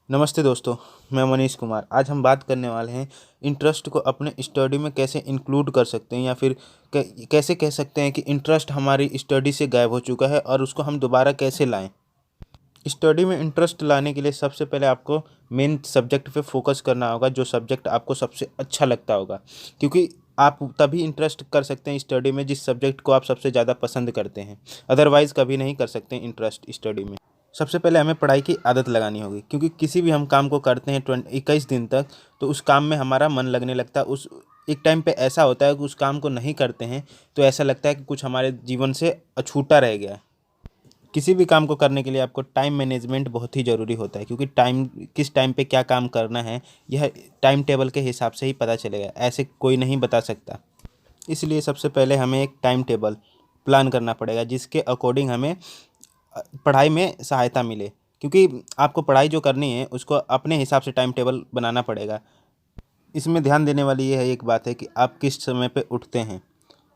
नमस्ते दोस्तों, मैं मनीष कुमार। आज हम बात करने वाले हैं इंटरेस्ट को अपने स्टडी में कैसे इंक्लूड कर सकते हैं या फिर कैसे कह सकते हैं कि इंटरेस्ट हमारी स्टडी से गायब हो चुका है और उसको हम दोबारा कैसे लाएं। स्टडी में इंटरेस्ट लाने के लिए सबसे पहले आपको मेन सब्जेक्ट पे फोकस करना होगा, जो सब्जेक्ट आपको सबसे अच्छा लगता होगा, क्योंकि आप तभी इंटरेस्ट कर सकते हैं स्टडी में जिस सब्जेक्ट को आप सबसे ज़्यादा पसंद करते हैं। अदरवाइज़ कभी नहीं कर सकते इंटरेस्ट स्टडी में। सबसे पहले हमें पढ़ाई की आदत लगानी होगी, क्योंकि किसी भी हम काम को करते हैं 21 दिन तक, तो उस काम में हमारा मन लगने लगता है। उस एक टाइम पे ऐसा होता है कि उस काम को नहीं करते हैं तो ऐसा लगता है कि कुछ हमारे जीवन से अछूता रह गया है। किसी भी काम को करने के लिए आपको टाइम मैनेजमेंट बहुत ही ज़रूरी होता है, क्योंकि किस टाइम पे क्या काम करना है यह टाइम टेबल के हिसाब से ही पता चलेगा, ऐसे कोई नहीं बता सकता। इसलिए सबसे पहले हमें एक टाइम टेबल प्लान करना पड़ेगा, जिसके अकॉर्डिंग हमें पढ़ाई में सहायता मिले, क्योंकि आपको पढ़ाई जो करनी है उसको अपने हिसाब से टाइम टेबल बनाना पड़ेगा। इसमें ध्यान देने वाली यह एक बात है कि आप किस समय पे उठते हैं,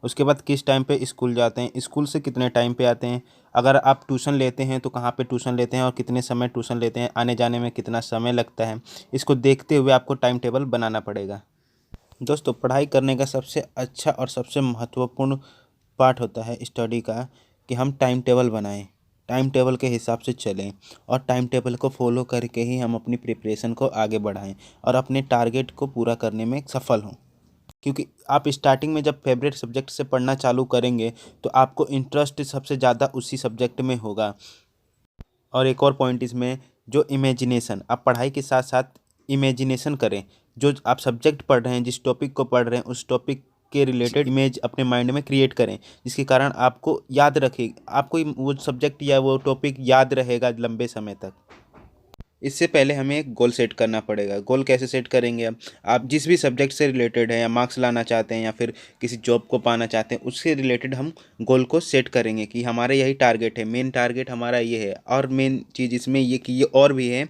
उसके बाद किस टाइम पे स्कूल जाते हैं, स्कूल से कितने टाइम पे आते हैं, अगर आप ट्यूशन लेते हैं तो कहाँ पे ट्यूशन लेते हैं और कितने समय ट्यूशन लेते हैं, आने जाने में कितना समय लगता है। इसको देखते हुए आपको टाइम टेबल बनाना पड़ेगा। दोस्तों, पढ़ाई करने का सबसे अच्छा और सबसे महत्वपूर्ण पार्ट होता है स्टडी का कि हम टाइम टेबल बनाएं, टाइम टेबल के हिसाब से चलें और टाइम टेबल को फॉलो करके ही हम अपनी प्रिपरेशन को आगे बढ़ाएं और अपने टारगेट को पूरा करने में सफल हों। क्योंकि आप स्टार्टिंग में जब फेवरेट सब्जेक्ट से पढ़ना चालू करेंगे तो आपको इंटरेस्ट सबसे ज़्यादा उसी सब्जेक्ट में होगा। और एक और पॉइंट इसमें, जो इमेजिनेशन, आप पढ़ाई के साथ साथ इमेजिनेशन करें। जो आप सब्जेक्ट पढ़ रहे हैं, जिस टॉपिक को पढ़ रहे हैं, उस टॉपिक के रिलेटेड इमेज अपने माइंड में क्रिएट करें, जिसके कारण आपको याद रखे, आपको वो सब्जेक्ट या वो टॉपिक याद रहेगा लंबे समय तक। इससे पहले हमें एक गोल सेट करना पड़ेगा। गोल कैसे सेट करेंगे? आप जिस भी सब्जेक्ट से रिलेटेड है या मार्क्स लाना चाहते हैं या फिर किसी जॉब को पाना चाहते हैं, उससे रिलेटेड हम गोल को सेट करेंगे कि हमारा यही टारगेट है, मेन टारगेट हमारा ये है। और मेन चीज़ इसमें ये कि ये और भी है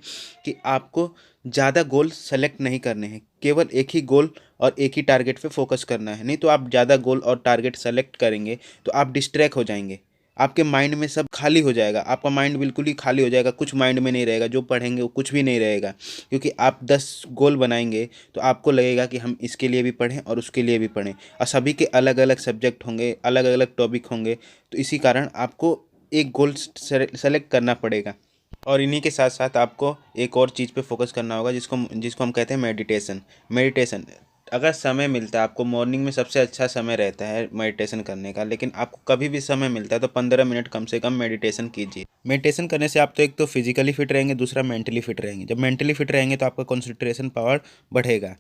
कि आपको ज़्यादा गोल सेलेक्ट नहीं करने हैं, केवल एक ही गोल और एक ही टारगेट पे फोकस करना है। नहीं तो आप ज़्यादा गोल और टारगेट सेलेक्ट करेंगे तो आप डिस्ट्रैक्ट हो जाएंगे, आपके माइंड में सब खाली हो जाएगा, आपका माइंड बिल्कुल ही खाली हो जाएगा, कुछ माइंड में नहीं रहेगा, जो पढ़ेंगे वो कुछ भी नहीं रहेगा। क्योंकि आप 10 गोल बनाएंगे तो आपको लगेगा कि हम इसके लिए भी पढ़ें और उसके लिए भी पढ़ें, और सभी के अलग अलग सब्जेक्ट होंगे, अलग अलग टॉपिक होंगे, तो इसी कारण आपको एक गोल सेलेक्ट करना पड़ेगा। और इन्हीं के साथ साथ आपको एक और चीज़ पे फोकस करना होगा, जिसको जिसको हम कहते हैं मेडिटेशन। मेडिटेशन अगर समय मिलता है आपको, मॉर्निंग में सबसे अच्छा समय रहता है मेडिटेशन करने का, लेकिन आपको कभी भी समय मिलता है तो 15 मिनट कम से कम मेडिटेशन कीजिए। मेडिटेशन करने से आप तो एक तो फिजिकली फिट रहेंगे, दूसरा मेंटली फिट रहेंगे। जब मेंटली फिट रहेंगे तो आपका कंसंट्रेशन पावर बढ़ेगा।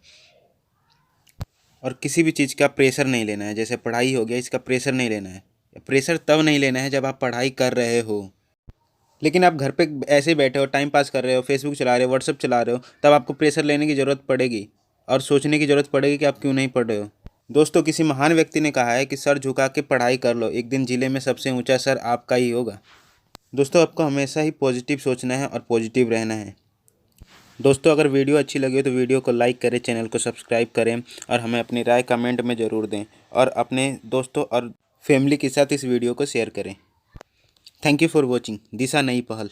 और किसी भी चीज़ का प्रेशर नहीं लेना है, जैसे पढ़ाई हो गया, इसका प्रेशर नहीं लेना है। प्रेशर तब नहीं लेना है जब आप पढ़ाई कर रहे हो, लेकिन आप घर पे ऐसे ही बैठे हो, टाइम पास कर रहे हो, फेसबुक चला रहे हो, व्हाट्सअप चला रहे हो, तब आपको प्रेशर लेने की ज़रूरत पड़ेगी और सोचने की ज़रूरत पड़ेगी कि आप क्यों नहीं पढ़ रहे हो। दोस्तों, किसी महान व्यक्ति ने कहा है कि सर झुका के पढ़ाई कर लो, एक दिन जिले में सबसे ऊंचा सर आपका ही होगा। दोस्तों, आपको हमेशा ही पॉजिटिव सोचना है और पॉजिटिव रहना है। दोस्तों, अगर वीडियो अच्छी लगी हो तो वीडियो को लाइक करें, चैनल को सब्सक्राइब करें और हमें अपनी राय कमेंट में ज़रूर दें, और अपने दोस्तों और फैमिली के साथ इस वीडियो को शेयर करें। थैंक यू फॉर वॉचिंग दिशा नई पहल।